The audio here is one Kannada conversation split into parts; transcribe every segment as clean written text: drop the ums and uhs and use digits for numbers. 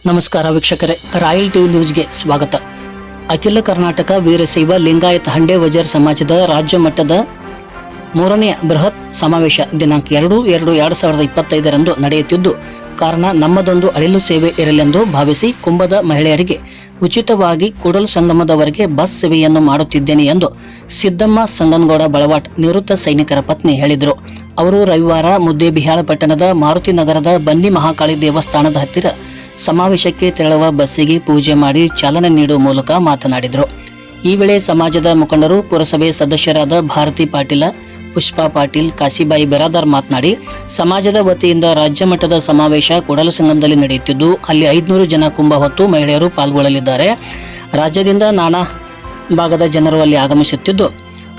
ನಮಸ್ಕಾರ ವೀಕ್ಷಕರೇ, ರಾಯಲ್ ಟಿವಿ ನ್ಯೂಸ್ಗೆ ಸ್ವಾಗತ. ಅಖಿಲ ಕರ್ನಾಟಕ ವೀರಶೈವ ಲಿಂಗಾಯತ ಹಂಡೆ ವಜರ್ ಸಮಾಜದ ರಾಜ್ಯ ಮಟ್ಟದ 3ನೇ ಬೃಹತ್ ಸಮಾವೇಶ ದಿನಾಂಕ 2/2/2025 ನಡೆಯುತ್ತಿದ್ದು, ಕಾರಣ ನಮ್ಮದೊಂದು ಅಳಿಲು ಸೇವೆ ಇರಲೆಂದು ಭಾವಿಸಿ ಕುಂಭದ ಮಹಿಳೆಯರಿಗೆ ಉಚಿತವಾಗಿ ಕೂಡಲ ಸಂಗಮದವರೆಗೆ ಬಸ್ ಸೇವೆಯನ್ನು ಮಾಡುತ್ತಿದ್ದೇನೆ ಎಂದು ಸಿದ್ದಮ್ಮ ಸಂಗನಗೌಡ ಬಳವಾಟ್ ನಿವೃತ್ತ ಸೈನಿಕರ ಪತ್ನಿ ಹೇಳಿದರು. ಅವರು ರವಿವಾರ ಮುದ್ದೇಬಿಹಾಳ ಪಟ್ಟಣದ ಮಾರುತಿ ನಗರದ ಬನ್ನಿ ಮಹಾಕಾಳಿ ದೇವಸ್ಥಾನದ ಹತ್ತಿರ ಸಮಾವೇಶಕ್ಕೆ ತೆರಳುವ ಬಸ್ಸಿಗೆ ಪೂಜೆ ಮಾಡಿ ಚಾಲನೆ ನೀಡುವ ಮೂಲಕ ಮಾತನಾಡಿದರು. ಈ ವೇಳೆ ಸಮಾಜದ ಮುಖಂಡರು, ಪುರಸಭೆ ಸದಸ್ಯರಾದ ಭಾರತಿ ಪಾಟೀಲ, ಪುಷ್ಪಾ ಪಾಟೀಲ್, ಕಾಶಿಬಾಯಿ ಬಿರಾದಾರ್ ಮಾತನಾಡಿ, ಸಮಾಜದ ವತಿಯಿಂದ ರಾಜ್ಯ ಮಟ್ಟದ ಸಮಾವೇಶ ಕೂಡಲ ಸಂಗಮದಲ್ಲಿ ನಡೆಯುತ್ತಿದ್ದು, ಅಲ್ಲಿ 500 ಜನ ಕುಂಭ ಹೊತ್ತು ಮಹಿಳೆಯರು ಪಾಲ್ಗೊಳ್ಳಲಿದ್ದಾರೆ. ರಾಜ್ಯದಿಂದ ನಾನಾ ಭಾಗದ ಜನರು ಅಲ್ಲಿ ಆಗಮಿಸುತ್ತಿದ್ದು,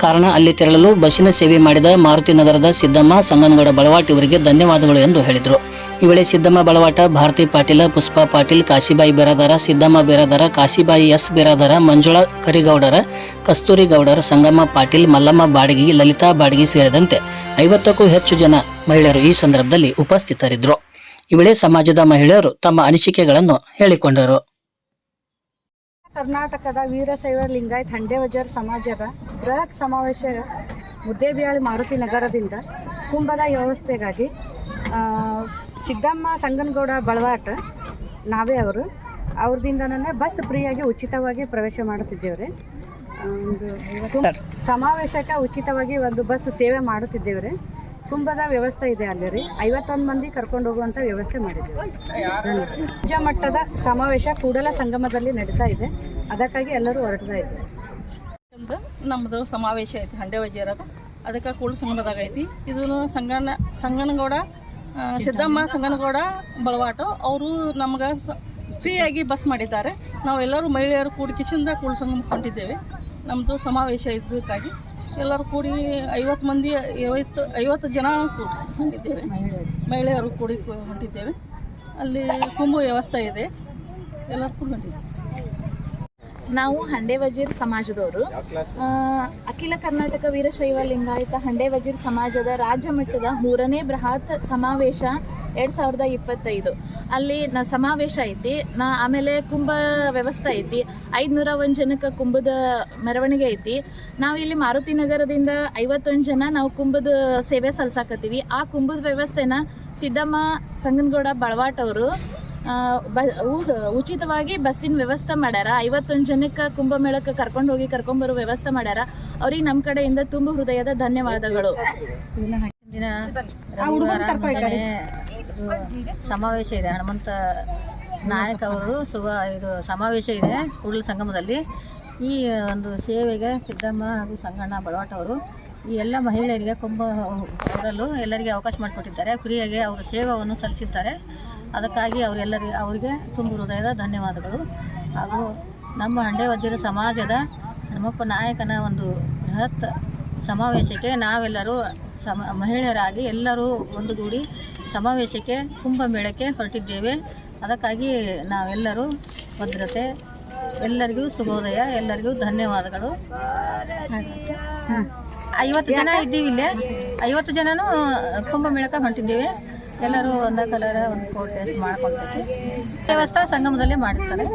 ಕಾರಣ ಅಲ್ಲಿ ತೆರಳಲು ಬಸ್ಸಿನ ಸೇವೆ ಮಾಡಿದ ಮಾರುತಿ ನಗರದ ಸಿದ್ದಮ್ಮ ಸಂಗನಗೌಡ ಬಳವಾಟ್ ಇವರಿಗೆ ಧನ್ಯವಾದಗಳು ಎಂದು ಹೇಳಿದರು. ಈ ವೇಳೆ ಸಿದ್ದಮ್ಮ ಬಳವಾಟ, ಭಾರತಿ ಪಾಟೀಲ, ಪುಷ್ಪಾ ಪಾಟೀಲ್, ಕಾಶಿಬಾಯಿ ಬಿರಾದಾರ, ಸಿದ್ದಮ್ಮ ಬಿರಾದಾರ, ಕಾಶಿಬಾಯಿ ಎಸ್ ಬಿರಾದಾರ, ಮಂಜುಳಾ ಕರಿಗೌಡರ, ಕಸ್ತೂರಿ ಗೌಡರ, ಸಂಗಮ್ಮ ಪಾಟೀಲ್, ಮಲ್ಲಮ್ಮ ಬಾಡಗಿ, ಲಲಿತಾ ಬಾಡಗಿ ಸೇರಿದಂತೆ 50ಕ್ಕೂ ಹೆಚ್ಚು ಜನ ಮಹಿಳೆಯರು ಈ ಸಂದರ್ಭದಲ್ಲಿ ಉಪಸ್ಥಿತರಿದ್ದರು. ಈ ವೇಳೆ ಸಮಾಜದ ಮಹಿಳೆಯರು ತಮ್ಮ ಅನಿಸಿಕೆಗಳನ್ನು ಹೇಳಿಕೊಂಡರು. ಕರ್ನಾಟಕದ ವೀರಶೈವ ಲಿಂಗಾಯತ ಹಂಡೆ ವಜರ್ ಸಮಾಜದ ಬೃಹತ್ ಸಮಾವೇಶ ಮುದ್ದೇಬಿಹಾಳ ಮಾರುತಿ ನಗರದಿಂದ ಕುಂಭದ ವ್ಯವಸ್ಥೆಗಾಗಿ ಸಿದ್ದಮ್ಮ ಸಂಗನಗೌಡ ಬಳವಾಟ್ ನಾವೇ ಅವ್ರದಿಂದನೇ ಬಸ್ ಫ್ರೀಯಾಗಿ ಉಚಿತವಾಗಿ ಪ್ರವೇಶ ಮಾಡುತ್ತಿದ್ದೇವ್ರಿ. ಸಮಾವೇಶಕ್ಕೆ ಉಚಿತವಾಗಿ ಒಂದು ಬಸ್ ಸೇವೆ ಮಾಡುತ್ತಿದ್ದೇವ್ರಿ. ಕುಂಭದ ವ್ಯವಸ್ಥೆ ಇದೆ ಅಲ್ಲಿ ರೀ. 51 ಮಂದಿ ಕರ್ಕೊಂಡು ಹೋಗುವಂಥ ವ್ಯವಸ್ಥೆ ಮಾಡಿದ್ದೇವೆ. ರಾಜ್ಯ ಮಟ್ಟದ ಸಮಾವೇಶ ಕೂಡಲ ಸಂಗಮದಲ್ಲಿ ನಡೀತಾ ಇದೆ. ಅದಕ್ಕಾಗಿ ಎಲ್ಲರೂ ಹೊರಡ್ತಾ ಇದ್ದಾರೆ. ನಮ್ಮದು ಸಮಾವೇಶ ಐತಿ ಹಂಡೆ ವಜೇರದ, ಅದಕ್ಕೆ ಕೂಡಲ ಸಂಗಮದಾಗ ಐತಿ. ಇದು ಸಂಗನಗೌಡ ಸಿದ್ದಮ್ಮ ಸಂಗನಗೌಡ ಬಳವಾಟು ಅವರು ನಮ್ಗೆ ಫ್ರೀಯಾಗಿ ಬಸ್ ಮಾಡಿದ್ದಾರೆ. ನಾವು ಎಲ್ಲರೂ ಮಹಿಳೆಯರು ಕೂಡಿ ಕಿಚಿಂದ ಕೂಡಲ ಸಂಗಮಕ್ಕೆ ಹೊಂಟಿದ್ದೇವೆ. ನಮ್ಮದು ಸಮಾವೇಶ ಇದ್ದಕ್ಕಾಗಿ ಎಲ್ಲರೂ ಕೂಡಿ 50 ಜನ ಹೊಂಟಿದ್ದೇವೆ. ಮಹಿಳೆಯರು ಕೂಡಿ ಹೊಂಟಿದ್ದೇವೆ. ಅಲ್ಲಿ ಕುಂಭ ವ್ಯವಸ್ಥೆ ಇದೆ. ಎಲ್ಲರೂ ಕೂಡಿ ಹೊಂಟಿದ್ದೇವೆ. ನಾವು ಹಂಡೆ ವಜೀರ್ ಸಮಾಜದವರು. ಅಖಿಲ ಕರ್ನಾಟಕ ವೀರಶೈವ ಲಿಂಗಾಯತ ಹಂಡೆ ವಜೀರ್ ಸಮಾಜದ ರಾಜ್ಯ ಮಟ್ಟದ 3ನೇ ಬೃಹತ್ ಸಮಾವೇಶ 2025 ಅಲ್ಲಿ ಸಮಾವೇಶ ಐತಿ. ಆಮೇಲೆ ಕುಂಭ ವ್ಯವಸ್ಥೆ ಐತಿ. 501 ಜನಕ್ಕೆ ಕುಂಭದ ಮೆರವಣಿಗೆ ಐತಿ. ನಾವು ಇಲ್ಲಿ ಮಾರುತಿ ನಗರದಿಂದ 51 ಜನ ನಾವು ಕುಂಭದ ಸೇವೆ ಸಲ್ಲಿಸಾಕತ್ತೀವಿ. ಆ ಕುಂಭದ ವ್ಯವಸ್ಥೆನ ಸಿದ್ದಮ್ಮ ಸಂಗನಗೌಡ ಬಳವಾಟ್ ಅವರು ಉಚಿತವಾಗಿ ಬಸ್ಸಿನ ವ್ಯವಸ್ಥೆ ಮಾಡ್ಯಾರ. 51 ಜನಕ್ಕೆ ಕುಂಭಮೇಳಕ್ಕೆ ಕರ್ಕೊಂಬರೋ ವ್ಯವಸ್ಥೆ ಮಾಡ್ಯಾರ. ಅವ್ರಿಗೆ ನಮ್ಮ ಕಡೆಯಿಂದ ತುಂಬ ಹೃದಯದ ಧನ್ಯವಾದಗಳು. ಸಮಾವೇಶ ಇದೆ, ಹನುಮಂತ ನಾಯಕ್ ಅವರು ಇದು ಸಮಾವೇಶ ಇದೆ ಕೂಡಲ ಸಂಗಮದಲ್ಲಿ. ಈ ಒಂದು ಸೇವೆಗೆ ಸಿದ್ದಮ್ಮ ಹಾಗೂ ಸಂಗಣ್ಣ ಬಳವಾಟ್ ಅವರು ಈ ಎಲ್ಲ ಮಹಿಳೆಯರಿಗೆ ಕುಂಭ ಹೊರಲು ಎಲ್ಲರಿಗೆ ಅವಕಾಶ ಮಾಡಿಕೊಟ್ಟಿದ್ದಾರೆ. ಫ್ರೀಯಾಗಿ ಅವರು ಸೇವೆಯನ್ನು ಸಲ್ಲಿಸಿದ್ದಾರೆ. ಅದಕ್ಕಾಗಿ ಅವರಿಗೆ ತುಂಬ ಹೃದಯದ ಧನ್ಯವಾದಗಳು. ಹಾಗೂ ನಮ್ಮ ಹಂಡೆ ವಜೀರ ಸಮಾಜದ ಹನುಮಪ್ಪ ನಾಯಕನ ಒಂದು ಬೃಹತ್ ಸಮಾವೇಶಕ್ಕೆ ನಾವೆಲ್ಲರೂ ಮಹಿಳೆಯರಾಗಿ ಎಲ್ಲರೂ ಒಂದುಗೂಡಿ ಸಮಾವೇಶಕ್ಕೆ ಕುಂಭಮೇಳಕ್ಕೆ ಹೊರಟಿದ್ದೇವೆ. ಅದಕ್ಕಾಗಿ ನಾವೆಲ್ಲರೂ ಭದ್ರತೆ, ಎಲ್ಲರಿಗೂ ಶುಭೋದಯ, ಎಲ್ಲರಿಗೂ ಧನ್ಯವಾದಗಳು. 50 ಜನ ಇದ್ದೀವಿ ಇಲ್ಲೇ. 50 ಜನನೂ ಕುಂಭಮೇಳಕ್ಕೆ ಹೊರಟಿದ್ದೇವೆ. ಎಲ್ಲರೂ ಒಂದೇ ಕಲರ ಒಂದು ಕೋಟ್ ಡ್ರೆಸ್ ಮಾಡ್ಕೊಂಡು ವ್ಯವಸ್ಥೆ ಸಂಗಮದಲ್ಲೇ ಮಾಡಿರ್ತಾರೆ.